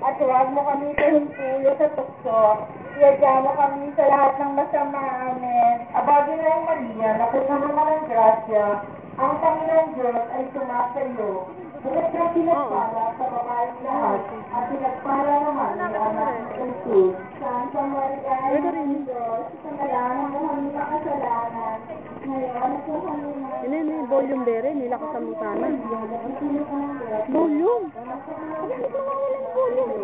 At huwag mo kami pahimpulo sa tukso. Iadya mo kami sa lahat ng masama. Amen. Aba, Ginang Maria, napupuno ka ng grasya. Ang Panginoong Diyos ay sumasa iyo. Bukod kang pinagpala sa babaeng lahat, at pinagpala naman ang anak ng Jesus. Santa Maria, Ina ng Diyos, panalangin mo kami makasalanan. Ngayon at sa kami na... Ini volume bere, nilakas sa mutana. Volume? Hindi ko mawalan volume.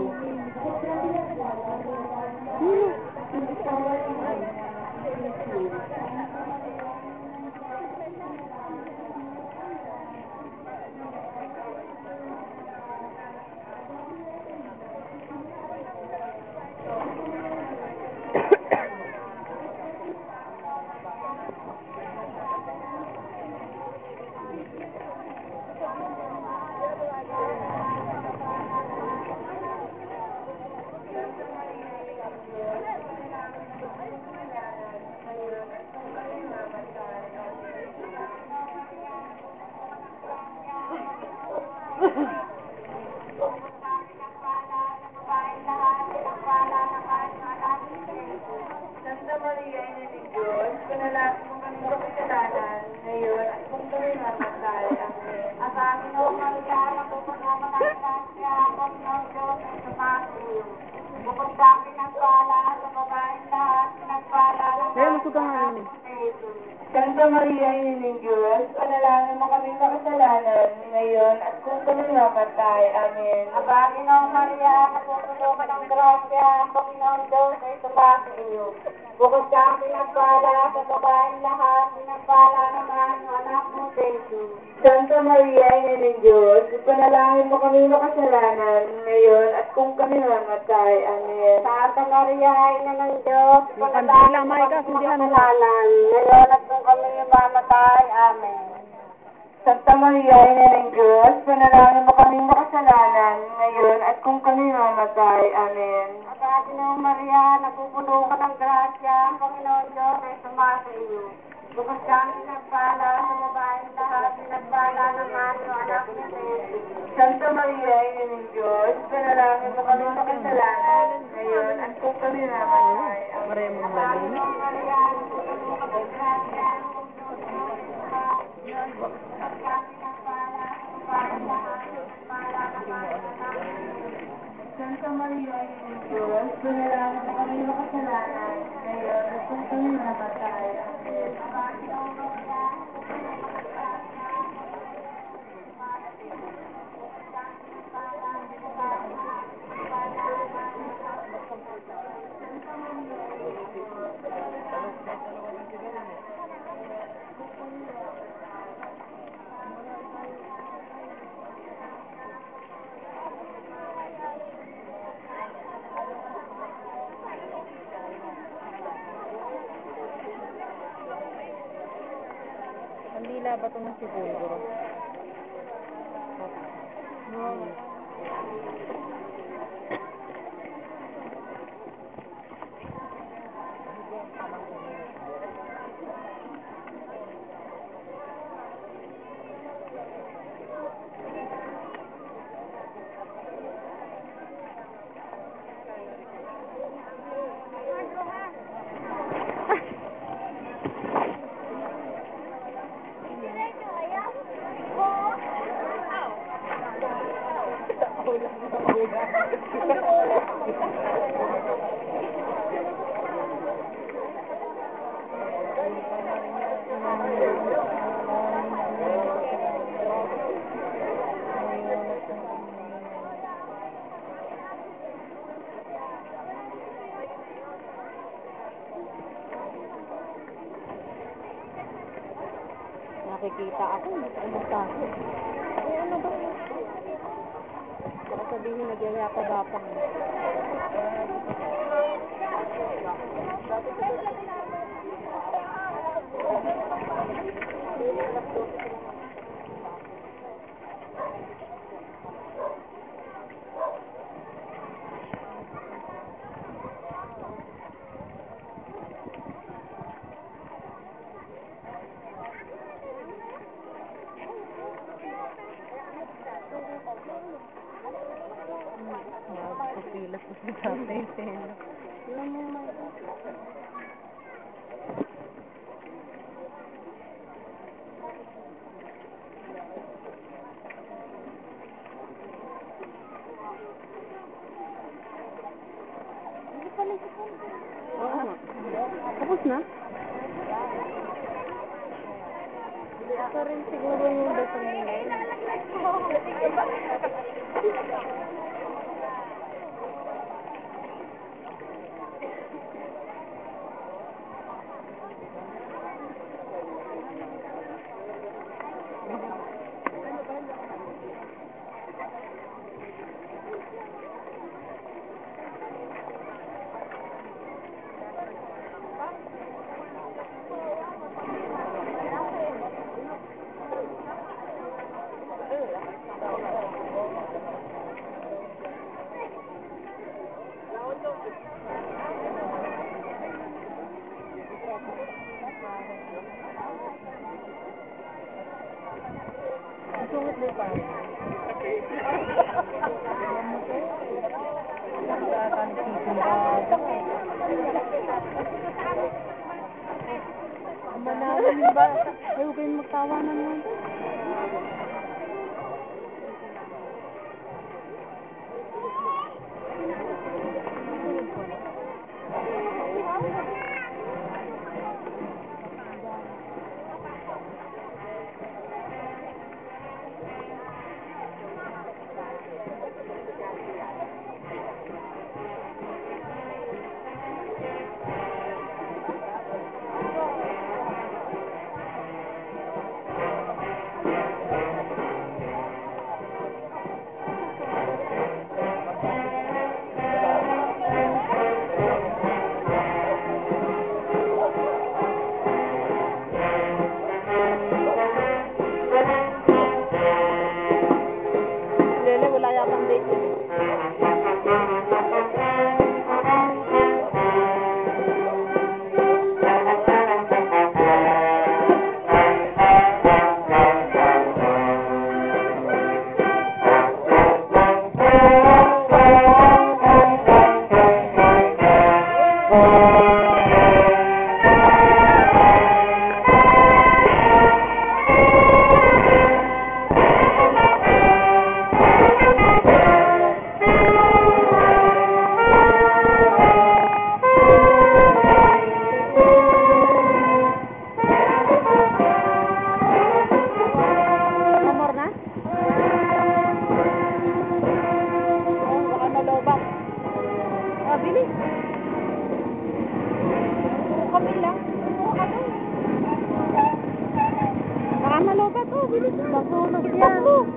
Santa Maria, Ina ng Diyos, panalangin mo kami makasalanan, ngayon at kung kami mamatay. Amen. At Panginoong Maria, napupuno ka ng grasya, ang Panginoong Diyos ay sumasa iyo. Bukod sa pinagpala sa babaeng lahat, pinagpala ng anak ng Jesus. Santa Maria, Ina ng Diyos, panalangin mo kami makasalanan, ngayon at kung kami mamatay. Amen. At Panginoong Maria, napupuno ka ng grasya, ang Panginoong Diyos ay sumasa iyo. Bukod sa pinagpala sa babaeng lahat, pinagpala naman ang anak mo, Jesus. Santa Maria, Ina ng Diyos, panalangin mo kami makasalanan, ngayon at kung kami mamatay. Amen. Santa Maria, Ina ng Diyos, panalangin mo kami makasalanan, ngayon at kung kami mamatay. Amen. Santa Maria, Ina ng Diyos, panalangin mo kami makasalanan, ngayon at kung kami mamatay. Amen. At Panginoong Maria, napupuno ka ng grasya, ang Panginoon Diyos ay sumasa iyo. Bukod kang pinagpala sa babaeng lahat, pinagpala naman ang anak ni Jesus. Santa Maria, Ina ng Diyos, panalangin mo kami makasalanan, ngayon at kung kami mamatay. Amen. At Panginoong Maria, napupuno ka ng grasya, ang Panginoon Diyos ay sumasa iyo. Santa Maria, Ina ng Diyos, panalangin mo kami makasalanan, ngayon at kung kami mamatay. Amen. Kandila ba itong siguro? Nakikita ako, umutaso. Ano ba? Baka sabihin nagyayapa-gapang. Papilas ko si tatay, Telo. Alam mo may... Oo nga. Tapos na? Ito rin siguro yung dasal nila. Sungit mo pa. Manalan yung bata. Ayaw kayong magtawanan mo. Lele, wala yatang date yun. Amor na? Oo, baka nalobat. Ah, bilis. Kami lang. Baka nalobat. Oh, bilis na. Pasunog yan.